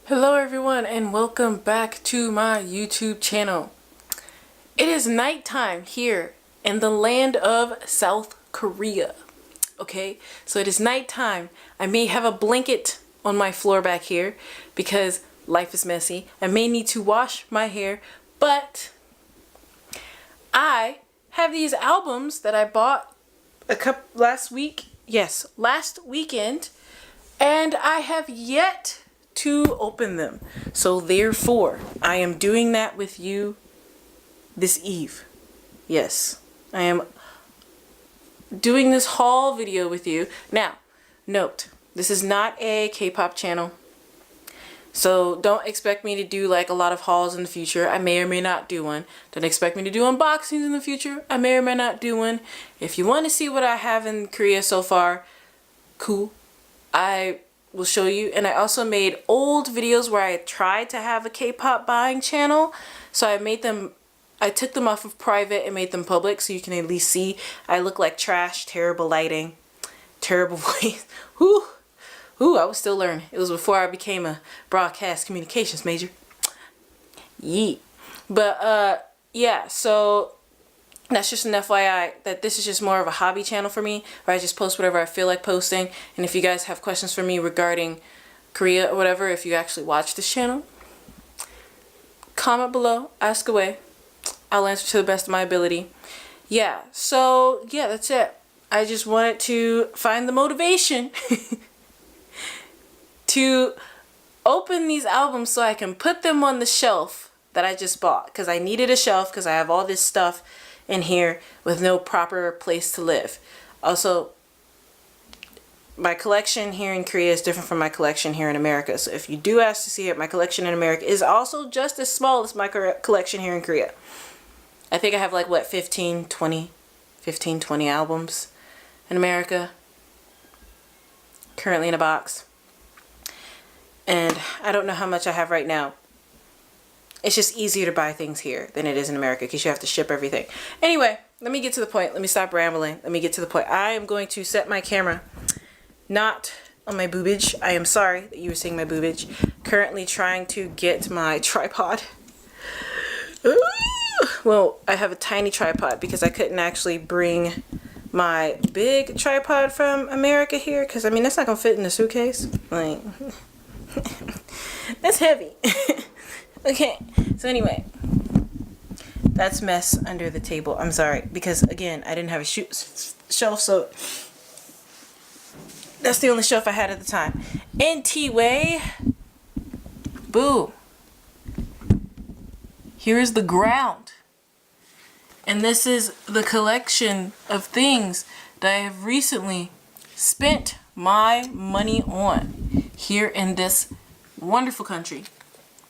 Hello everyone and welcome back to my YouTube channel. It is nighttime here in the land of South Korea. Okay, so it is nighttime. I may have a blanket on my floor back here because life is messy. I may need to wash my hair, but I have these albums that I bought last weekend, and I have yet to open them. So therefore, I am doing that with you this eve. Yes, I am doing this haul video with you. Now, note, this is not a K-pop channel. So don't expect me to do like a lot of hauls in the future. I may or may not do one. Don't expect me to do unboxings in the future. I may or may not do one. If you want to see what I have in Korea so far, cool. I will show you. And I also made old videos where I tried to have a K-pop buying channel. So I took them off of private and made them public so you can at least see. I look like trash, terrible lighting, terrible voice. Ooh, I was still learning. It was before I became a broadcast communications major. Yeet. But yeah, so that's just an FYI that this is just more of a hobby channel for me, where I just post whatever I feel like posting. And if you guys have questions for me regarding Korea or whatever, if you actually watch this channel, comment below, ask away. I'll answer to the best of my ability. Yeah, so yeah, that's it. I just wanted to find the motivation to open these albums so I can put them on the shelf that I just bought, because I needed a shelf because I have all this stuff in here with no proper place to live. Also, my collection here in Korea is different from my collection here in America. So if you do ask to see it, my collection in America is also just as small as my collection here in Korea. I think I have like what, 15, 20 albums in America currently in a box. And I don't know how much I have right now. It's just easier to buy things here than it is in America because you have to ship everything. Anyway, let me get to the point. Let me stop rambling. Let me get to the point. I am going to set my camera not on my boobage. I am sorry that you were seeing my boobage. Currently trying to get my tripod. Well, I have a tiny tripod because I couldn't actually bring my big tripod from America here, because I mean that's not gonna fit in the suitcase. Like that's heavy. Okay, so anyway, that's mess under the table. I'm sorry, because again, I didn't have a shelf, so that's the only shelf I had at the time. Anyway, boo. Here is the ground. And this is the collection of things that I have recently spent my money on here in this wonderful country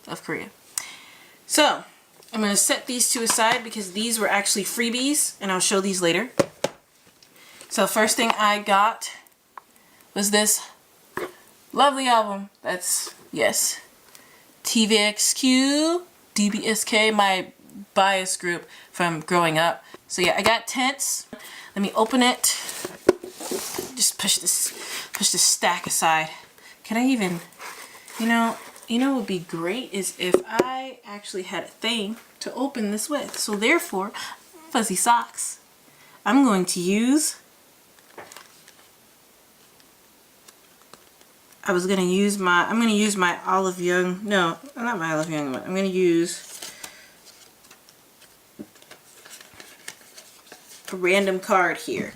of Korea. So, I'm going to set these two aside because these were actually freebies, and I'll show these later. So, first thing I got was this lovely album. That's, yes, TVXQ, DBSK, my bias group from growing up. So yeah, I got Tense. Let me open it. Just push this stack aside. Can I even, you know what would be great is if I actually had a thing to open this with. So therefore, fuzzy socks. I'm going to use I'm going to use my Olive Young, no, not my Olive Young one. I'm going to use a random card here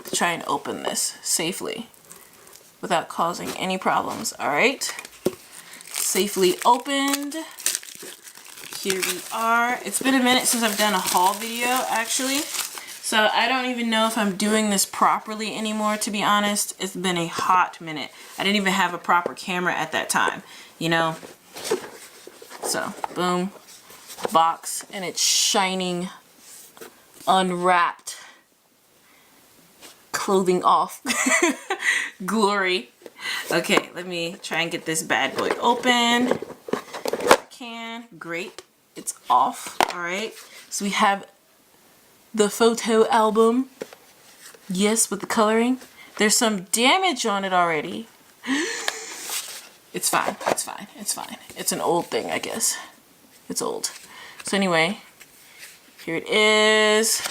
to try and open this safely without causing any problems. Alright, safely opened. Here we are. It's been a minute since I've done a haul video actually, so I don't even know if I'm doing this properly anymore, to be honest. It's been a hot minute. I didn't even have a proper camera at that time, you know. So boom, box, and it's shining, unwrapped, clothing off glory. Okay, let me try and get this bad boy open. If I can. Great, it's off. All right, so we have the photo album. Yes, with the coloring. There's some damage on it already. It's fine. It's fine. It's fine. It's an old thing, I guess. It's old. So anyway, here it is.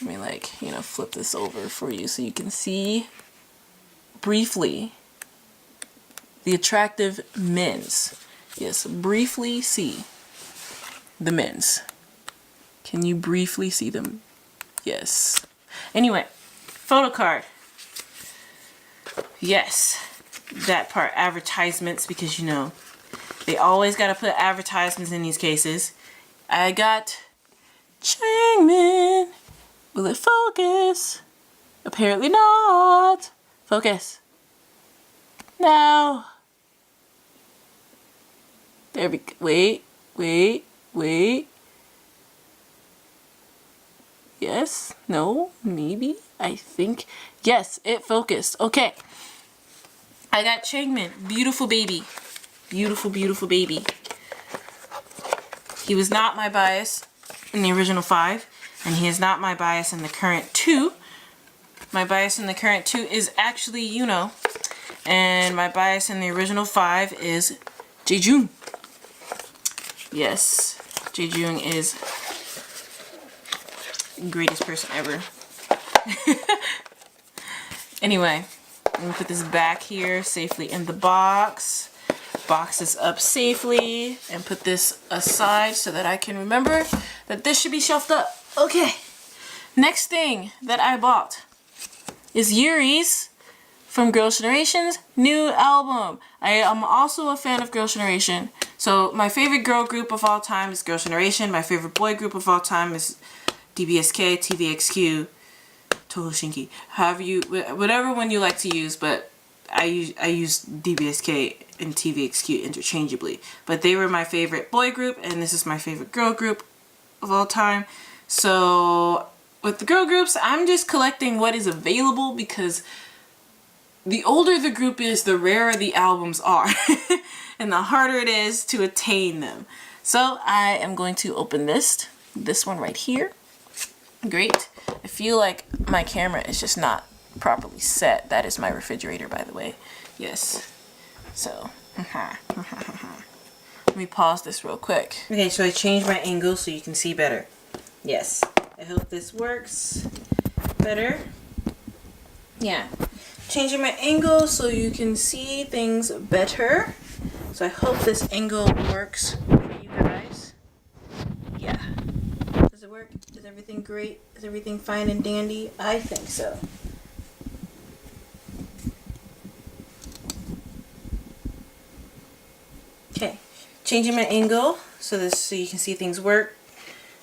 Let me like, you know, flip this over for you so you can see briefly the attractive men's. Yes, briefly see the men's. Can you briefly see them? Yes. Anyway, photo card. Yes, that part, advertisements, because you know, they always got to put advertisements in these cases. I got Changmin. Will it focus? Apparently not. Focus. No. There we go. Wait, wait, wait. Yes, no, maybe, I think. Yes, it focused. Okay. I got Changmin. Beautiful baby. Beautiful, beautiful baby. He was not my bias in the original 5, and he is not my bias in the current 2. My bias in the current 2 is actually Yuno, and my bias in the original 5 is Jaejoong. Yes, Jaejoong is the greatest person ever. Anyway, I'm gonna put this back here safely in the box. Box this up safely and put this aside so that I can remember that this should be shelved up. Okay, next thing that I bought is Yuri's from Girls' Generation's new album. I am also a fan of Girls' Generation. So my favorite girl group of all time is Girls' Generation. My favorite boy group of all time is DBSK, TVXQ, Toho Shinki. However you, whatever one you like to use, but I use DBSK and TVXQ interchangeably. But they were my favorite boy group, and this is my favorite girl group of all time. So with the girl groups, I'm just collecting what is available, because the older the group is, the rarer the albums are. And the harder it is to attain them. So I am going to open this one right here. Great. I feel like my camera is just not properly set. That is my refrigerator, by the way. Yes. So, let me pause this real quick. Okay, so I changed my angle so you can see better. Yes. I hope this works better. Yeah. Changing my angle so you can see things better. So I hope this angle works for you guys. Yeah. Does it work? Is everything great? Is everything fine and dandy? I think so. Okay. Changing my angle so you can see things work.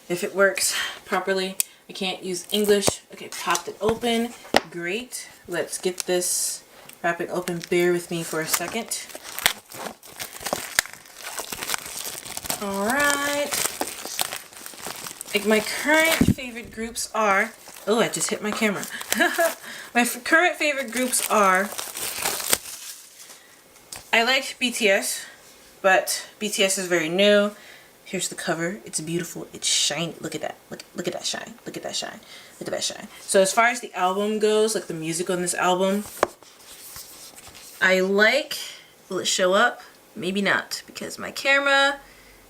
If it works properly. I can't use English. Okay, popped it open. Great. Let's get this wrapping open. Bear with me for a second. Alright. Like my current favorite groups are... Oh, I just hit my camera. My current favorite groups are... I like BTS, but BTS is very new. Here's the cover. It's beautiful. It's shiny. Look at that. Look at that shine. Look at that shine. Look at that shine. So as far as the album goes, like the music on this album, I like... Will it show up? Maybe not, because my camera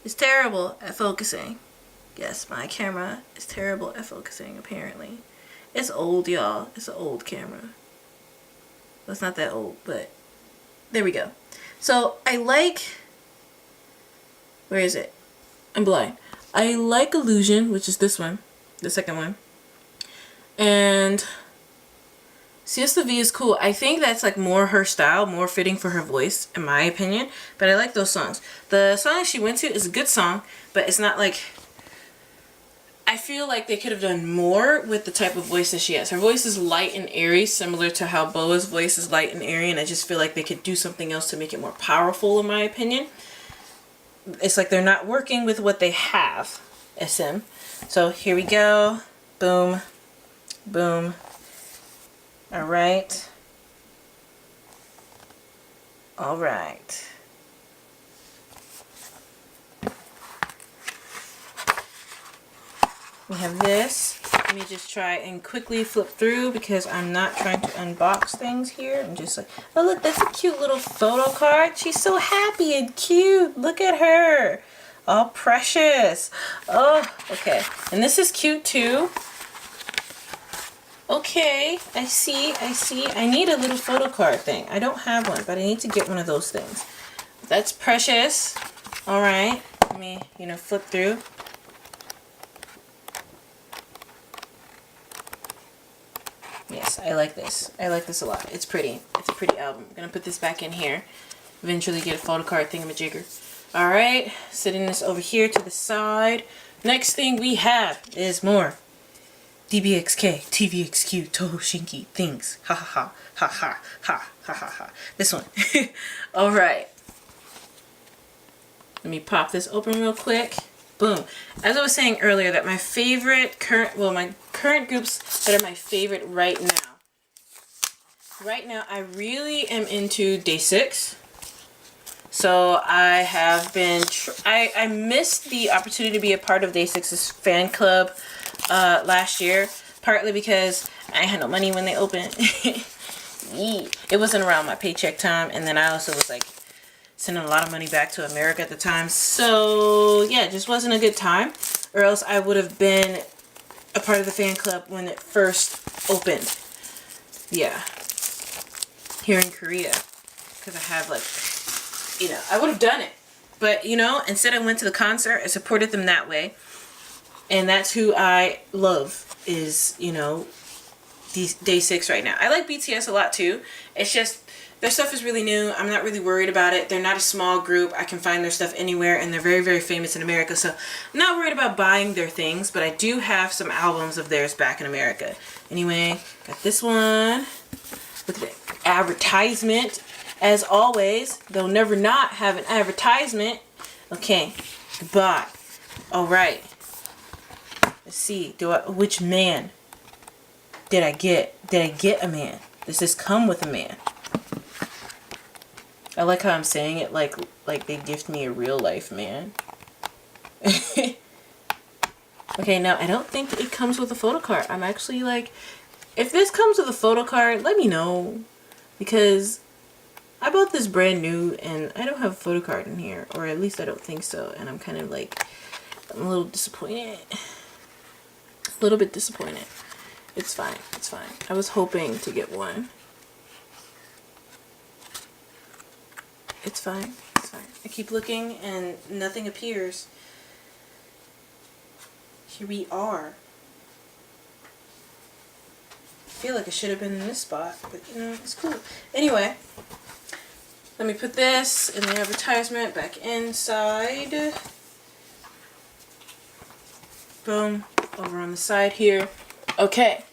is terrible at focusing. Yes, my camera is terrible at focusing, apparently. It's old, y'all. It's an old camera. Well, it's not that old, but there we go. So I like... Where is it? I'm blind. I like Illusion, which is this one, the second one. And Siesta V is cool. I think that's like more her style, more fitting for her voice, in my opinion. But I like those songs. The song she went to is a good song, but it's not like... I feel like they could have done more with the type of voice that she has. Her voice is light and airy, similar to how Boa's voice is light and airy, and I just feel like they could do something else to make it more powerful, in my opinion. It's like they're not working with what they have, SM. So here we go. Boom. Boom. Alright. Alright. We have this. Let me just try and quickly flip through because I'm not trying to unbox things here. I'm just like, oh look, that's a cute little photo card. She's so happy and cute. Look at her. All precious. Oh, okay. And this is cute too. Okay, I see. I need a little photo card thing. I don't have one, but I need to get one of those things. That's precious. All right. Let me, flip through. Yes, I like this. I like this a lot. It's pretty. It's a pretty album. I'm going to put this back in here. Eventually get a photo card thingamajigger. All right. Setting this over here to the side. Next thing we have is more DBXK, TVXQ, Toho Shinki things. Ha ha ha ha ha ha ha ha. This one. All right. Let me pop this open real quick. Boom. As I was saying earlier, that my favorite my current groups that are my favorite right now. Right now, I really am into Day 6. So I have been, I missed the opportunity to be a part of Day 6's fan club last year, partly because I had no money when they opened. It wasn't around my paycheck time, and then I also was like sending a lot of money back to America at the time. So yeah, it just wasn't a good time, or else I would have been a part of the fan club when it first opened. Yeah, here in Korea, because I have like, I would have done it, but instead I went to the concert. I supported them that way. And that's who I love is, Day 6 right now. I like BTS a lot too. It's just, their stuff is really new. I'm not really worried about it. They're not a small group. I can find their stuff anywhere, and they're very, very famous in America. So I'm not worried about buying their things, but I do have some albums of theirs back in America. Anyway, got this one. Look at the advertisement. As always, they'll never not have an advertisement. Okay, goodbye. All right. Let's see, which man did I get? Did I get a man? Does this come with a man? I like how I'm saying it like they gift me a real life man. Okay, now I don't think it comes with a photo card. I'm actually like, if this comes with a photo card, let me know. Because I bought this brand new and I don't have a photo card in here. Or at least I don't think so. And I'm kind of like, I'm a little disappointed. A little bit disappointed. It's fine. It's fine. I was hoping to get one. It's fine. It's fine. I keep looking and nothing appears. Here we are. I feel like I should have been in this spot, but it's cool. Anyway, let me put this in the advertisement back inside. Boom. Over on the side here. Okay.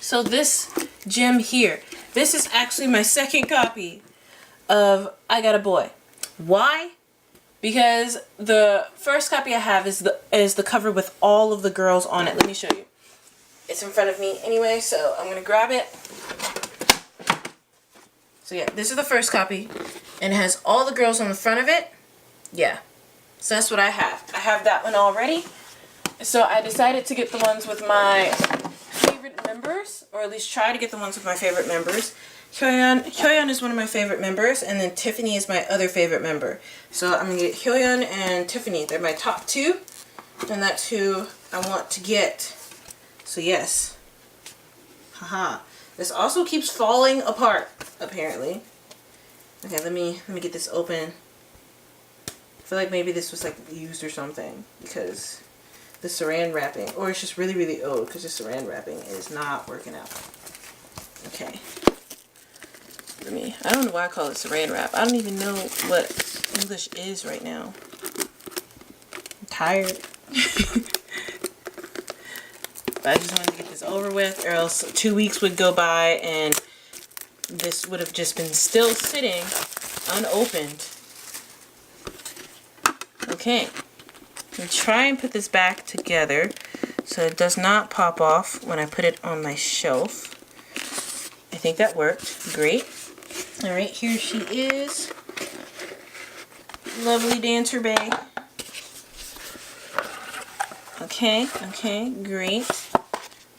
So this gem here. This is actually my second copy of I Got a Boy. Why? Because the first copy I have is the cover with all of the girls on it. Let me show you. It's in front of me anyway, so I'm gonna grab it. So yeah, this is the first copy, and it has all the girls on the front of it. Yeah, so that's what I have. I have that one already. So I decided to get the ones with my favorite members, or at least try to get the ones with my favorite members. Hyoyeon is one of my favorite members, and then Tiffany is my other favorite member. So I'm going to get Hyoyeon and Tiffany. They're my top two, and that's who I want to get. So yes. Haha. This also keeps falling apart, apparently. Okay, let me get this open. I feel like maybe this was like used or something, because the saran wrapping, or it's just really, really old because the saran wrapping is not working out. Okay. I don't know why I call it saran wrap. I don't even know what English is right now. I'm tired. But I just wanted to get this over with, or else 2 weeks would go by and this would have just been still sitting unopened. Okay. I'm going to try and put this back together so it does not pop off when I put it on my shelf. I think that worked. Great. Alright, here she is. Lovely dancer bae. Okay. Okay, great.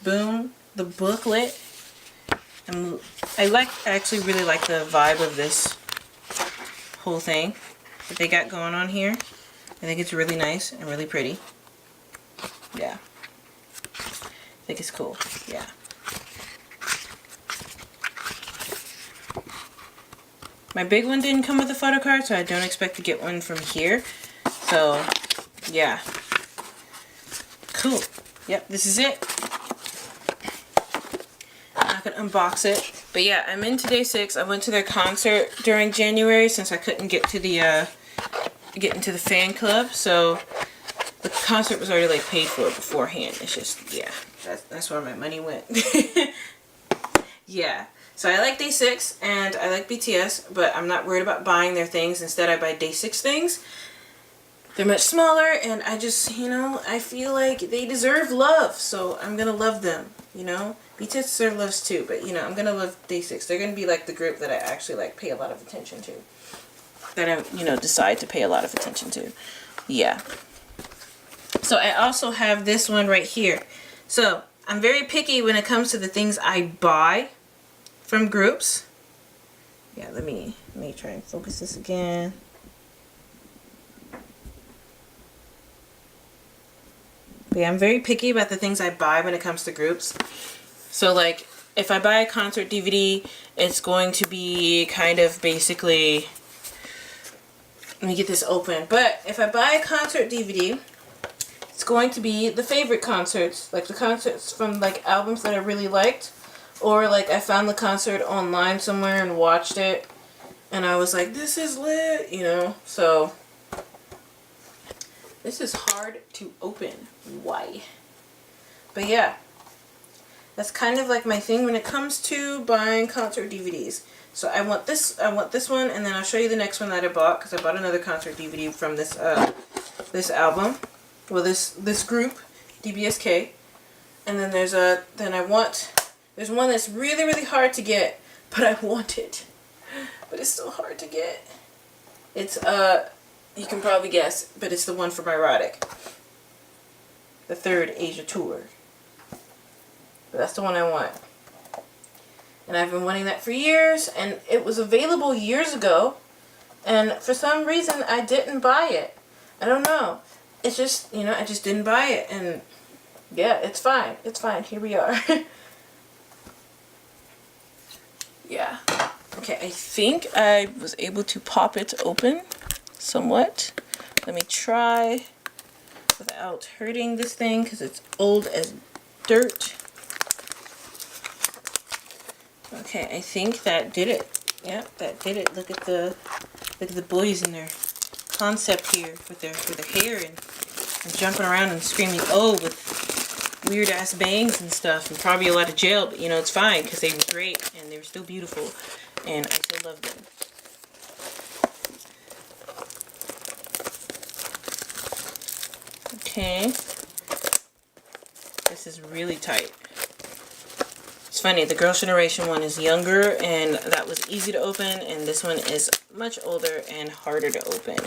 Boom, the booklet. I actually really like the vibe of this whole thing that they got going on here. I think it's really nice and really pretty. Yeah. I think it's cool. Yeah. My big one didn't come with a photo card, so I don't expect to get one from here. So, yeah. Cool. Yep, this is it. I'm not going to unbox it. But yeah, I'm into day 6. I went to their concert during January since I couldn't get to the get into the fan club. So the concert was already like paid for beforehand. It's just, yeah, that's where my money went. Yeah. So I like day 6 and I like BTS, but I'm not worried about buying their things. Instead, I buy day 6 things. They're much smaller, and I just, you know, I feel like they deserve love, so I'm gonna love them, you know? BTS deserve loves too, but, you know, I'm gonna love day 6. They're gonna be like the group that I actually, like, pay a lot of attention to. That I, you know, decide to pay a lot of attention to. Yeah. So I also have this one right here. So, I'm very picky when it comes to the things I buy from groups. Yeah, let me try and focus this again. But yeah, I'm very picky about the things I buy when it comes to groups. So like, if I buy a concert DVD, it's going to be kind of basically, let me get this open. But if I buy a concert DVD, it's going to be the favorite concerts. Like the concerts from like albums that I really liked. Or like I found the concert online somewhere and watched it. And I was like, this is lit, you know. So this is hard to open. Why? But yeah, that's kind of like my thing when it comes to buying concert DVDs. So I want this one, and then I'll show you the next one that I bought, because I bought another concert DVD from this this album, well this group, DBSK. And then there's one that's really, really hard to get, but I want it. But it's so hard to get. It's you can probably guess, but it's the one for Erotic. The 3rd Asia tour. But that's the one I want. And I've been wanting that for years, and it was available years ago, and for some reason I didn't buy it. I don't know. It's just, you know, I just didn't buy it, and yeah, it's fine. It's fine. Here we are. Yeah. Okay, I think I was able to pop it open somewhat. Let me try without hurting this thing, because it's old as dirt. Okay, I think that did it. Yep, that did it. Look at the boys in their concept here with their hair and jumping around and screaming "oh" with weird ass bangs and stuff, and probably a lot of gel, but you know, it's fine because they were great and they were still beautiful, and I still love them. Okay, this is really tight. It's funny, the Girls' Generation one is younger and that was easy to open, and this one is much older and harder to open.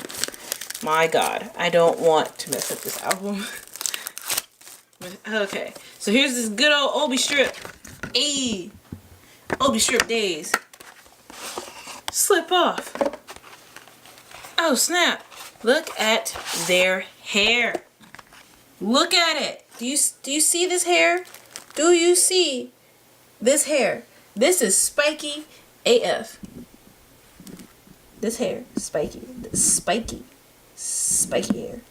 My God, I don't want to mess up this album. Okay, so here's this good old Obi strip. Ayy, Obi strip days. Slip off. Oh snap! Look at their hair. Look at it. Do you see this hair? Do you see this hair? This is spiky AF. This hair, spiky, spiky hair.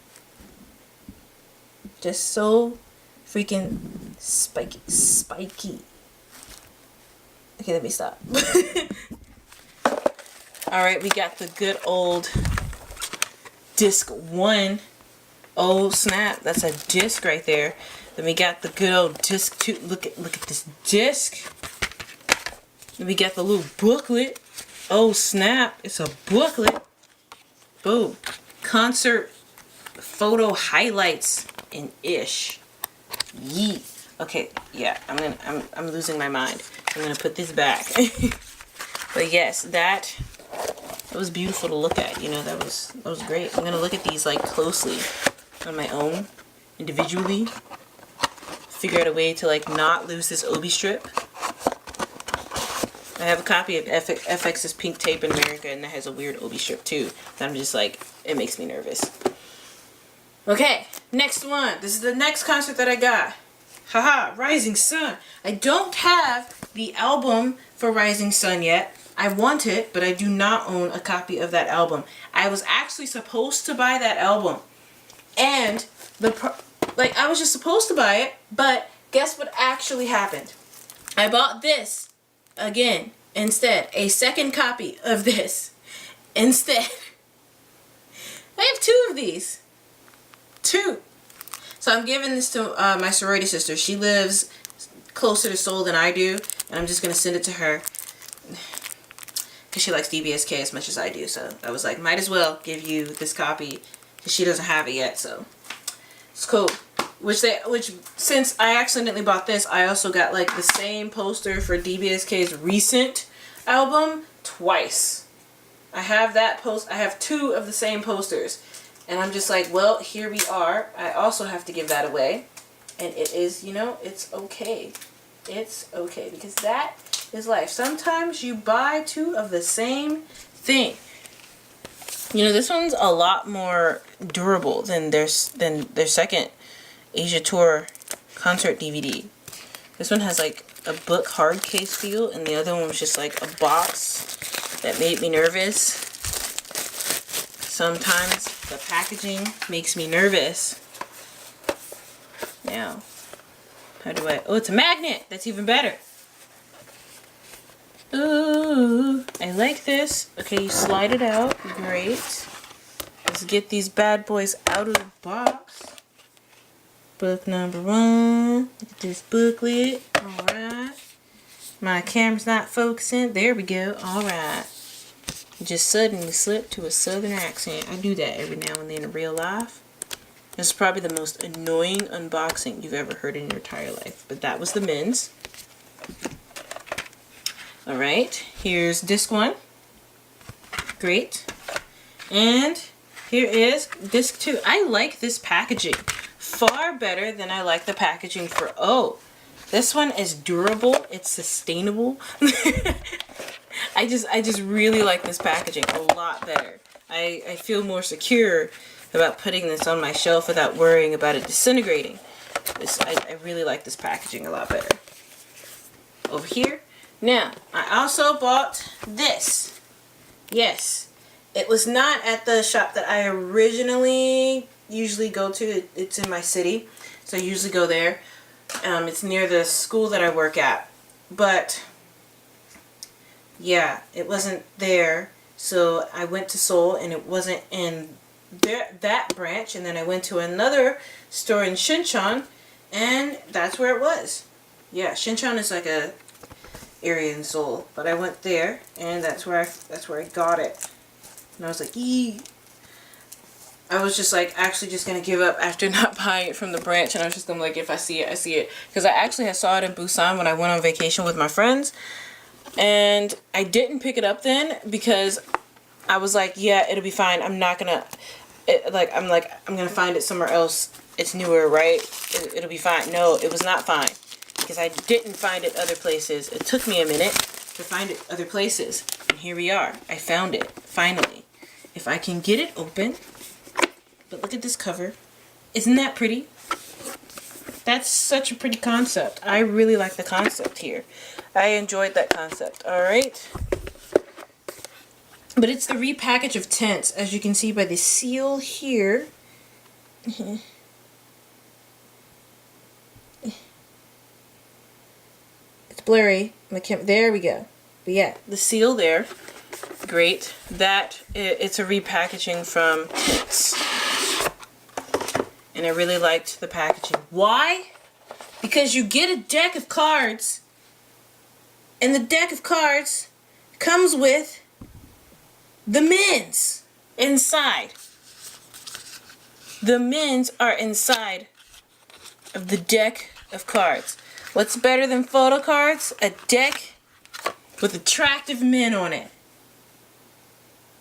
Just so freaking spiky. Okay, let me stop. Alright, we got the good old disc 1. Oh snap, that's a disc right there. Then we got the good old disc 2. Look at this disc. Then we got the little booklet. Oh snap, it's a booklet. Boom. Concert photo highlights and ish. Yeet. Okay, yeah, I'm losing my mind. I'm gonna put this back. But yes, that was beautiful to look at. You know, that was great. I'm gonna look at these like closely on my own individually. Figure out a way to like not lose this obi strip. I have a copy of FX's Pink Tape in America, and that has a weird obi strip too. And I'm just like, it makes me nervous. Okay, next one. This is the next concert that I got. Haha, Rising Sun. I don't have the album for Rising Sun yet. I want it, but I do not own a copy of that album. I was actually supposed to buy that album. And I was just supposed to buy it, but guess what actually happened? I bought this again instead. A second copy of this instead. I have 2 of these. 2. So I'm giving this to my sorority sister. She lives closer to Seoul than I do, and I'm just going to send it to her because she likes DBSK as much as I do. So I was like, might as well give you this copy because she doesn't have it yet. So it's cool. Which since I accidentally bought this, I also got like the same poster for DBSK's recent album twice. I have that I have 2 of the same posters. And I'm just like, well, here we are. I also have to give that away. And it is, you know, it's okay. It's okay. Because that is life. Sometimes you buy 2 of the same thing. You know, this one's a lot more durable than their second Asia Tour concert DVD. This one has like a book hard case feel. And the other one was just like a box that made me nervous. Sometimes the packaging makes me nervous. Now, how do I... Oh, it's a magnet! That's even better. Ooh, I like this. Okay, you slide it out. Great. Let's get these bad boys out of the box. Book number 1. Look at this booklet. Alright. My camera's not focusing. There we go. Alright. Just suddenly slip to a southern accent. I do that every now and then in real life. This is probably the most annoying unboxing you've ever heard in your entire life. But that was the men's. Alright, here's disc 1. Great. And here is disc 2. I like this packaging far better than I like the packaging for O. This one is durable. It's sustainable. I just really like this packaging a lot better. I feel more secure about putting this on my shelf without worrying about it disintegrating. I really like this packaging a lot better. Over here. Now, I also bought this. Yes. It was not at the shop that I originally usually go to. It's in my city. So I usually go there. It's near the school that I work at. But yeah, it wasn't there, so I went to Seoul and it wasn't in that branch, and then I went to another store in Shincheon and that's where it was. Yeah, Shincheon is like a area in Seoul, but I went there and that's where I got it. And I was like, yee. I was just like actually just gonna give up after not buying it from the branch, and I was just gonna like, if I see it, I see it, because I actually saw it in Busan when I went on vacation with my friends. And I didn't pick it up then because I was like, yeah, it'll be fine. I'm not gonna, I'm gonna find it somewhere else. It's newer, right? It'll be fine. No, it was not fine because I didn't find it other places. It took me a minute to find it other places. And here we are. I found it, finally. If I can get it open. But look at this cover. Isn't that pretty? That's such a pretty concept. I really like the concept here. I enjoyed that concept. Alright. But it's the repackage of Tense, as you can see by the seal here. It's blurry. There we go. But yeah, the seal there. Great. It's a repackaging from Tense. And I really liked the packaging. Why? Because you get a deck of cards, and the deck of cards comes with the men's inside. The men's are inside of the deck of cards. What's better than photo cards? A deck with attractive men on it.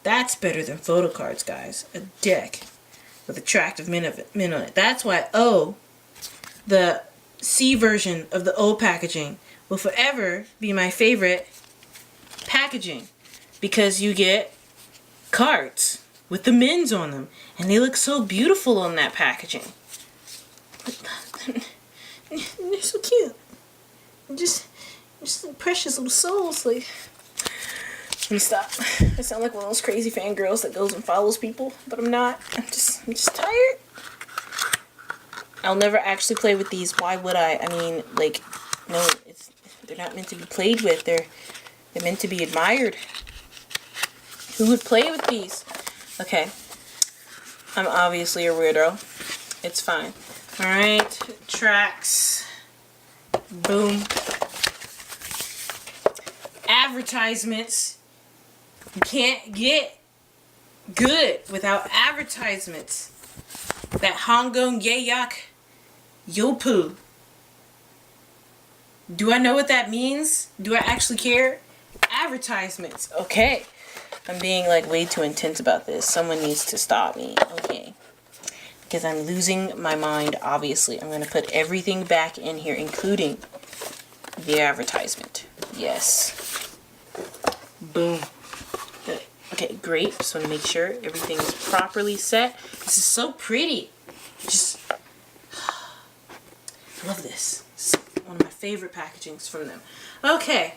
That's better than photo cards, guys. A deck with attractive men on it. That's why the C version of the O packaging will forever be my favorite packaging, because you get cards with the men's on them, and they look so beautiful on that packaging. They're so cute. Just like precious little souls. Like, let me stop. I sound like one of those crazy fangirls that goes and follows people, but I'm not. I'm just tired. I'll never actually play with these. Why would I? I mean, like, no, they're not meant to be played with. They're meant to be admired. Who would play with these? Okay. I'm obviously a weirdo. It's fine. Alright. Tracks. Boom. Advertisements. You can't get good without advertisements. That Hongong Yeyak Yopu. Do I know what that means? Do I actually care? Advertisements. Okay. I'm being like way too intense about this. Someone needs to stop me. Okay. Because I'm losing my mind, obviously. I'm going to put everything back in here, including the advertisement. Yes. Boom. Okay, great. Just want to make sure everything is properly set. This is so pretty. Just, I love this. It's one of my favorite packagings from them. Okay.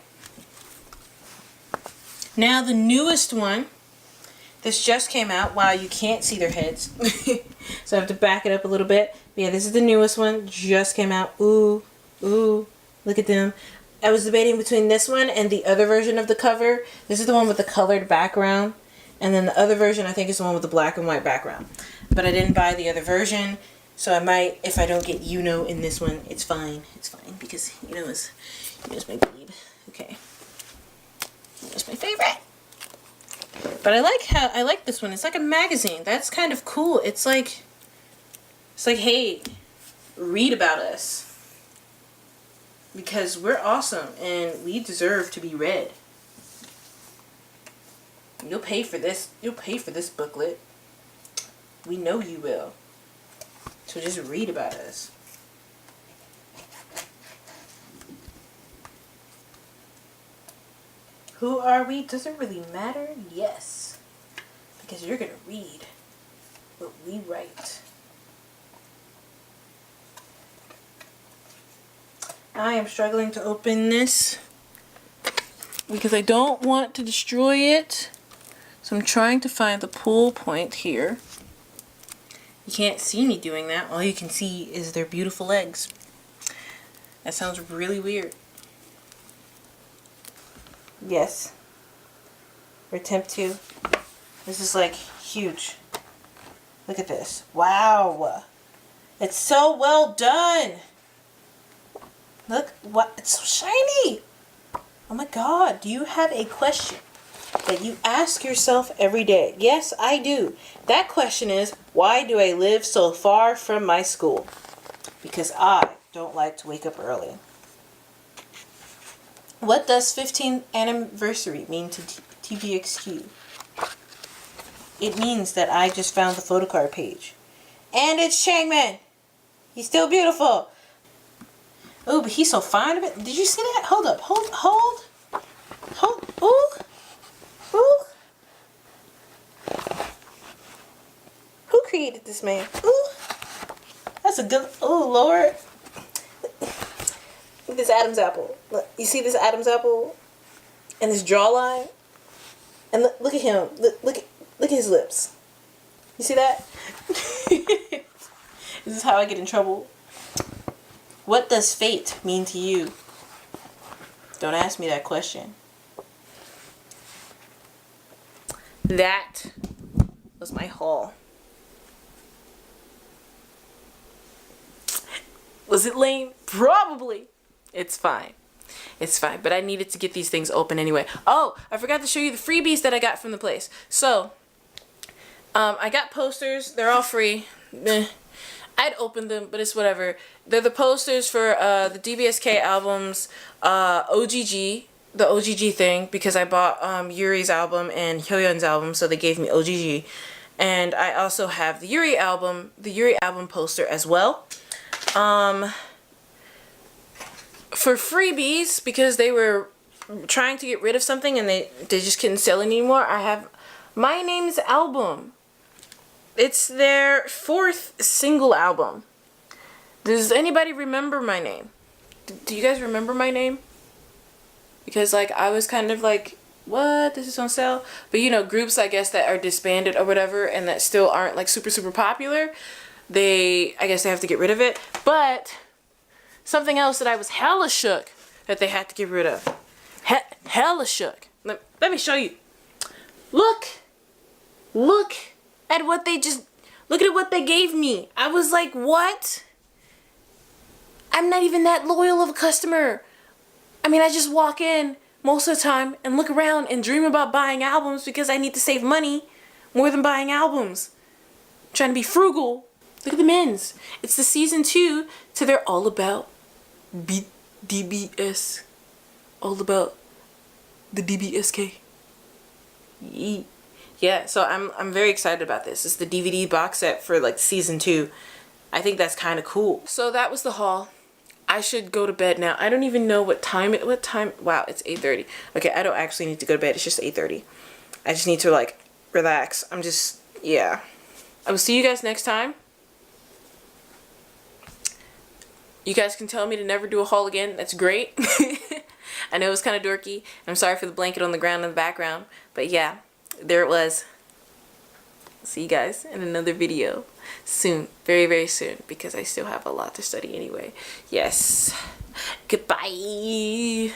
Now the newest one. This just came out. Wow, you can't see their heads. So I have to back it up a little bit. But yeah, this is the newest one. Just came out. Ooh. Ooh. Look at them. I was debating between this one and the other version of the cover. This is the one with the colored background. And then the other version, I think, is the one with the black and white background. But I didn't buy the other version. So I might, if I don't get Yuno in this one, it's fine. It's fine. Because Yuno is my babe. Okay. Yuno's my favorite. But I like this one. It's like a magazine. That's kind of cool. It's like, hey, read about us. Because we're awesome and we deserve to be read. You'll pay for this. You'll pay for this booklet. We know you will. So just read about us. Who are we? Does it really matter? Yes. Because you're going to read what we write. I am struggling to open this because I don't want to destroy it. So I'm trying to find the pull point here. You can't see me doing that. All you can see is their beautiful legs. That sounds really weird. Yes. For attempt 2. This is like huge. Look at this. Wow. It's so well done. Look, what? It's so shiny. Oh my God. Do you have a question that you ask yourself every day? Yes, I do. That question is, why do I live so far from my school? Because I don't like to wake up early. What does 15th anniversary mean to TVXQ? It means that I just found the photocard page. And it's Changman. He's still beautiful. Oh, but he's so fine. Did you see that? Hold up. Hold. Ooh. Who created this man? Ooh. That's a good... Oh, Lord. Look at this Adam's apple. Look, you see this Adam's apple? And this jawline? And look at him. Look at his lips. You see that? This is how I get in trouble. What does fate mean to you? Don't ask me that question. That was my haul. Was it lame? Probably. It's fine. It's fine. But I needed to get these things open anyway. Oh, I forgot to show you the freebies that I got from the place. So, I got posters. They're all free. I'd open them, but it's whatever. They're the posters for the DBSK albums, OGG, the OGG thing, because I bought Yuri's album and Hyoyeon's album, so they gave me OGG. And I also have the Yuri album poster as well. For freebies, because they were trying to get rid of something and they just couldn't sell anymore, I have My Name's album. It's their 4th single album. Does anybody remember My Name? Do you guys remember My Name? Because like I was kind of like, what? This is on sale? But you know, groups I guess that are disbanded or whatever and that still aren't like super popular, I guess they have to get rid of it. But something else that I was hella shook that they had to get rid of. Hella shook. Let me show you. Look at what they look at what they gave me. I was like, what? I'm not even that loyal of a customer. I mean, I just walk in most of the time and look around and dream about buying albums because I need to save money more than buying albums. I'm trying to be frugal. Look at the men's. It's the season 2 to their All About DBS. All About the DBSK. Yeah, so I'm very excited about this. It's the DVD box set for like season 2. I think that's kind of cool. So that was the haul. I should go to bed now. I don't even know what time. Wow, it's 8:30. Okay, I don't actually need to go to bed. It's just 8:30. I just need to like relax. Yeah. I will see you guys next time. You guys can tell me to never do a haul again. That's great. I know it was kind of dorky. I'm sorry for the blanket on the ground in the background. But yeah, there it was. See you guys in another video soon. Very soon. Because I still have a lot to study anyway. Yes. Goodbye.